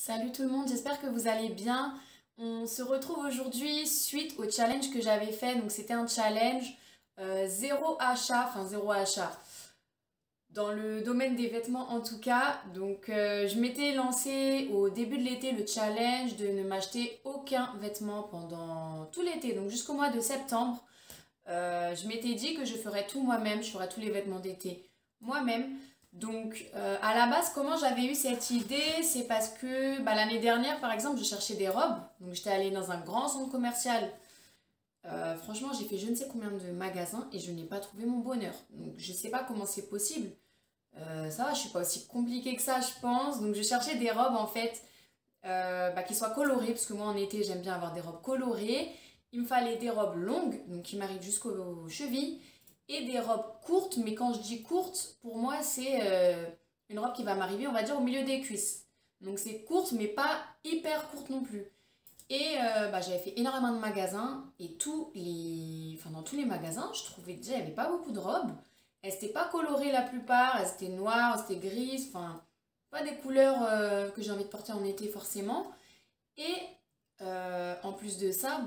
Salut tout le monde, j'espère que vous allez bien. On se retrouve aujourd'hui suite au challenge que j'avais fait. Donc c'était un challenge zéro achat, enfin zéro achat dans le domaine des vêtements en tout cas. Donc je m'étais lancée au début de l'été le challenge de ne m'acheter aucun vêtement pendant tout l'été, donc jusqu'au mois de septembre. Je m'étais dit que je ferais tout moi-même, je ferais tous les vêtements d'été moi-même. Donc à la base, comment j'avais eu cette idée, c'est parce que l'année dernière, par exemple, je cherchais des robes. Donc j'étais allée dans un grand centre commercial. Franchement, j'ai fait je ne sais combien de magasins et je n'ai pas trouvé mon bonheur. Donc je ne sais pas comment c'est possible. Ça va, je suis pas aussi compliquée que ça, je pense. Donc je cherchais des robes en fait qui soient colorées, parce que moi en été j'aime bien avoir des robes colorées. Il me fallait des robes longues, donc qui m'arrivent jusqu'aux chevilles, et des robes courtes, mais quand je dis courte, pour moi c'est une robe qui va m'arriver, on va dire, au milieu des cuisses. Donc c'est courte, mais pas hyper courte non plus. Et j'avais fait énormément de magasins, et dans tous les magasins, je trouvais déjà, il n'y avait pas beaucoup de robes. Elles n'étaient pas colorées la plupart, elles étaient noires, elles étaient grises, enfin, pas des couleurs que j'ai envie de porter en été forcément. Et en plus de ça,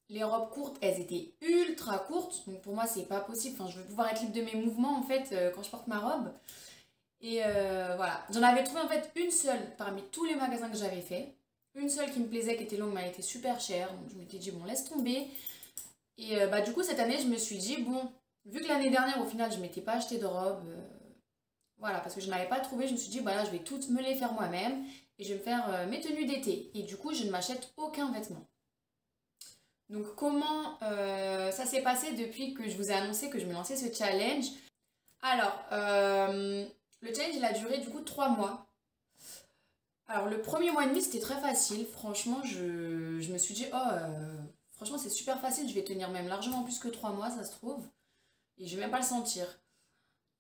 les robes courtes, elles étaient ultra courtes. Donc pour moi, c'est pas possible. Enfin, je veux pouvoir être libre de mes mouvements en fait quand je porte ma robe. Et voilà. J'en avais trouvé en fait une seule parmi tous les magasins que j'avais fait. Une seule qui me plaisait, qui était longue, mais elle était super chère. Donc je m'étais dit, bon, laisse tomber. Et du coup, cette année, je me suis dit, bon, vu que l'année dernière, au final, je m'étais pas acheté de robe. Voilà, parce que je n'avais pas trouvé, je me suis dit, là, je vais toutes me les faire moi-même. Et je vais me faire mes tenues d'été. Et du coup, je ne m'achète aucun vêtement. Donc comment ça s'est passé depuis que je vous ai annoncé que je me lançais ce challenge? Alors, le challenge il a duré du coup 3 mois. Alors le premier mois et demi c'était très facile, franchement je me suis dit franchement c'est super facile, je vais tenir même largement plus que 3 mois ça se trouve, et je vais même pas le sentir.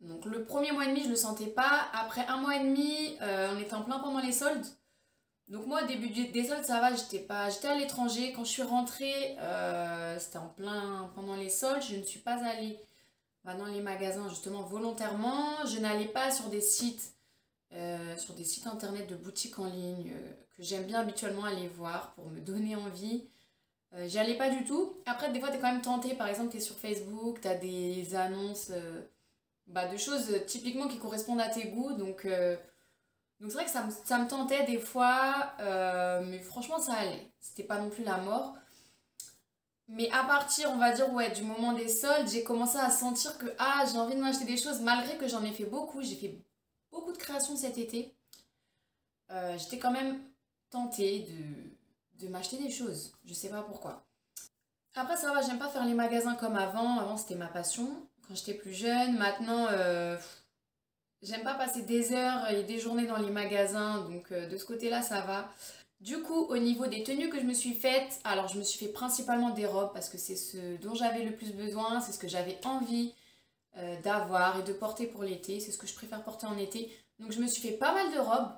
Donc le premier mois et demi je le sentais pas, après un mois et demi on était en plein pendant les soldes. Donc moi, au début des soldes, ça va, j'étais à l'étranger. Quand je suis rentrée, c'était en plein pendant les soldes. Je ne suis pas allée dans les magasins justement volontairement. Je n'allais pas sur des sites internet de boutiques en ligne que j'aime bien habituellement aller voir pour me donner envie. J'y allais pas du tout. Après, des fois, t'es quand même tenté. Par exemple, t'es sur Facebook, t'as des annonces de choses typiquement qui correspondent à tes goûts. Donc c'est vrai que ça me tentait des fois, mais franchement ça allait. C'était pas non plus la mort. Mais à partir, on va dire, ouais, du moment des soldes, j'ai commencé à sentir que j'ai envie de m'acheter des choses, malgré que j'en ai fait beaucoup. J'ai fait beaucoup de créations cet été. J'étais quand même tentée de m'acheter des choses. Je sais pas pourquoi. Après, ça va, j'aime pas faire les magasins comme avant. Avant, c'était ma passion quand j'étais plus jeune. Maintenant, j'aime pas passer des heures et des journées dans les magasins, donc de ce côté-là, ça va. Du coup, au niveau des tenues que je me suis faites, alors je me suis fait principalement des robes parce que c'est ce dont j'avais le plus besoin, c'est ce que j'avais envie d'avoir et de porter pour l'été, c'est ce que je préfère porter en été. Donc je me suis fait pas mal de robes.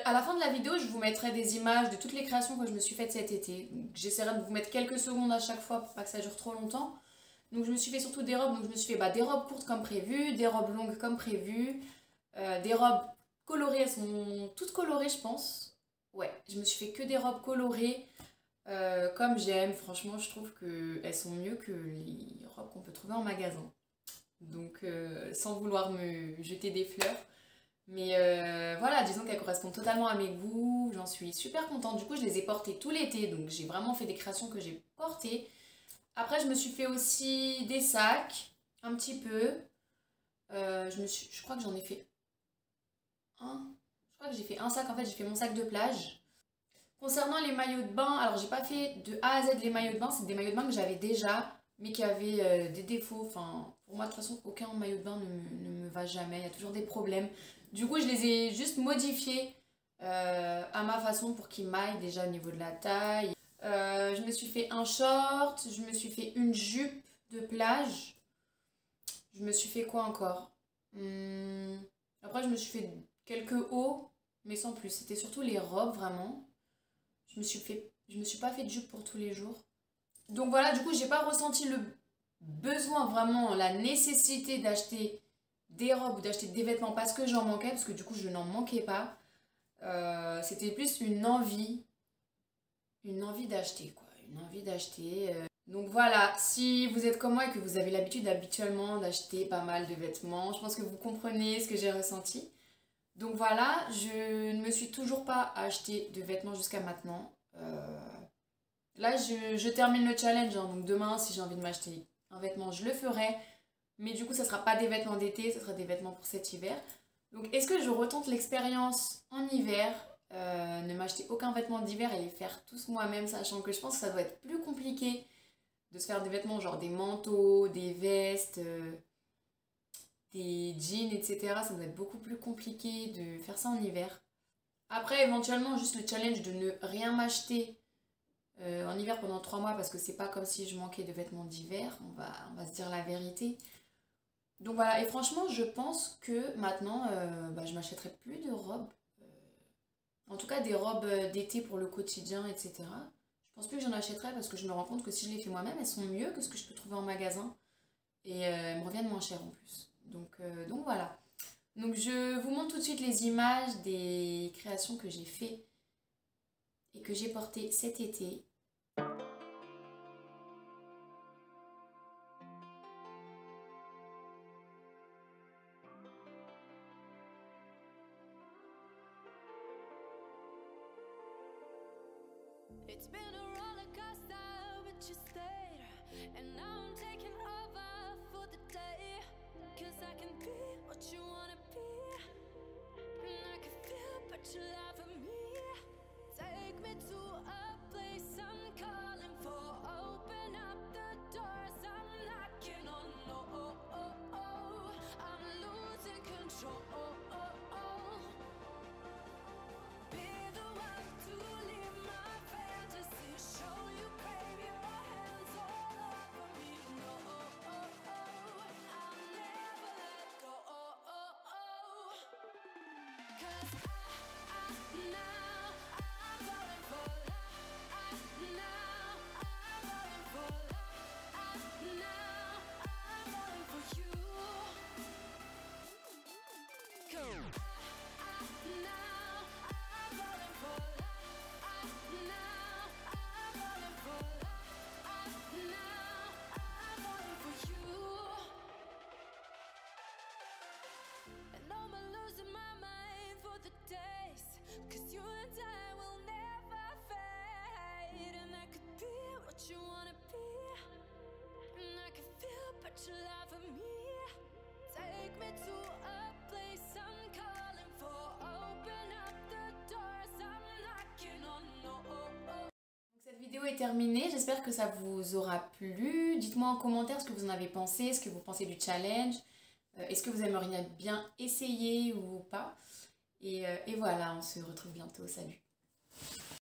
À la fin de la vidéo, je vous mettrai des images de toutes les créations que je me suis faites cet été. J'essaierai de vous mettre quelques secondes à chaque fois pour pas que ça dure trop longtemps. Donc je me suis fait surtout des robes, donc je me suis fait des robes courtes comme prévu, des robes longues comme prévu, des robes colorées, elles sont toutes colorées je pense. Ouais, je me suis fait que des robes colorées comme j'aime, franchement je trouve qu'elles sont mieux que les robes qu'on peut trouver en magasin. Donc sans vouloir me jeter des fleurs. Mais voilà, disons qu'elles correspondent totalement à mes goûts, j'en suis super contente. Du coup je les ai portées tout l'été, donc j'ai vraiment fait des créations que j'ai portées. Après, je me suis fait aussi des sacs, un petit peu. Je crois que j'en ai fait un. Je crois que j'ai fait un sac, en fait, j'ai fait mon sac de plage. Concernant les maillots de bain, alors j'ai pas fait de A à Z les maillots de bain, c'est des maillots de bain que j'avais déjà, mais qui avaient des défauts. Enfin, pour moi, de toute façon, aucun maillot de bain ne me va jamais, il y a toujours des problèmes. Du coup, je les ai juste modifiés à ma façon pour qu'ils m'aillent déjà au niveau de la taille. Je me suis fait un short, je me suis fait une jupe de plage. Je me suis fait quoi encore? Après, je me suis fait quelques hauts, mais sans plus. C'était surtout les robes, vraiment. Je me suis pas fait de jupe pour tous les jours. Donc voilà, du coup, j'ai pas ressenti le besoin, vraiment, la nécessité d'acheter des robes ou d'acheter des vêtements parce que j'en manquais, parce que du coup, je n'en manquais pas. C'était plus une envie d'acheter, quoi. Une envie d'acheter. Donc voilà, si vous êtes comme moi et que vous avez l'habitude habituellement d'acheter pas mal de vêtements, je pense que vous comprenez ce que j'ai ressenti. Donc voilà, je ne me suis toujours pas acheté de vêtements jusqu'à maintenant. Là, je termine le challenge, hein, donc demain, si j'ai envie de m'acheter un vêtement, je le ferai. Mais du coup, ça sera pas des vêtements d'été, ça sera des vêtements pour cet hiver. Donc, est-ce que je retente l'expérience en hiver, ne m'acheter aucun vêtement d'hiver et les faire tous moi-même, sachant que je pense que ça doit être plus compliqué de se faire des vêtements genre des manteaux, des vestes, des jeans, etc. Ça doit être beaucoup plus compliqué de faire ça en hiver. Après, éventuellement, juste le challenge de ne rien m'acheter en hiver pendant 3 mois parce que c'est pas comme si je manquais de vêtements d'hiver, on va se dire la vérité. Donc voilà, et franchement, je pense que maintenant, je m'achèterai plus de robes. En tout cas, des robes d'été pour le quotidien, etc. Je pense plus que j'en achèterai parce que je me rends compte que si je les fais moi-même, elles sont mieux que ce que je peux trouver en magasin. Et elles me reviennent moins cher en plus. Donc voilà. Donc je vous montre tout de suite les images des créations que j'ai fait et que j'ai portées cet été. It's been a roller coaster, but you stayed. And now I'm taking over for the day. 'Cause I can be what you wanna be. And I can feel, but you laugh at me. Take me to a place I'm calling for. Open up the doors, I'm knocking on. Oh, I'm losing control. Be the one to leave my fantasy. Show you crave your hands all over me. No, I'll never let go. 'Cause now I'm falling for love. Now I'm falling for love. Now I'm falling for you. Go. Now I'm falling for love. Now I'm falling for love. Now I'm falling for you. And I'm losing my mind for the days. 'Cause you and I will never fade. And I could be what you wanna be. And I can feel, but you laugh at me. Take me to a place I'm calling for. Open up the doors, I'm knocking on. Donc cette vidéo est terminée, j'espère que ça vous aura plu. Dites-moi en commentaire ce que vous en avez pensé, ce que vous pensez du challenge. Est-ce que vous aimeriez bien essayer ou pas? Et voilà, on se retrouve bientôt, salut!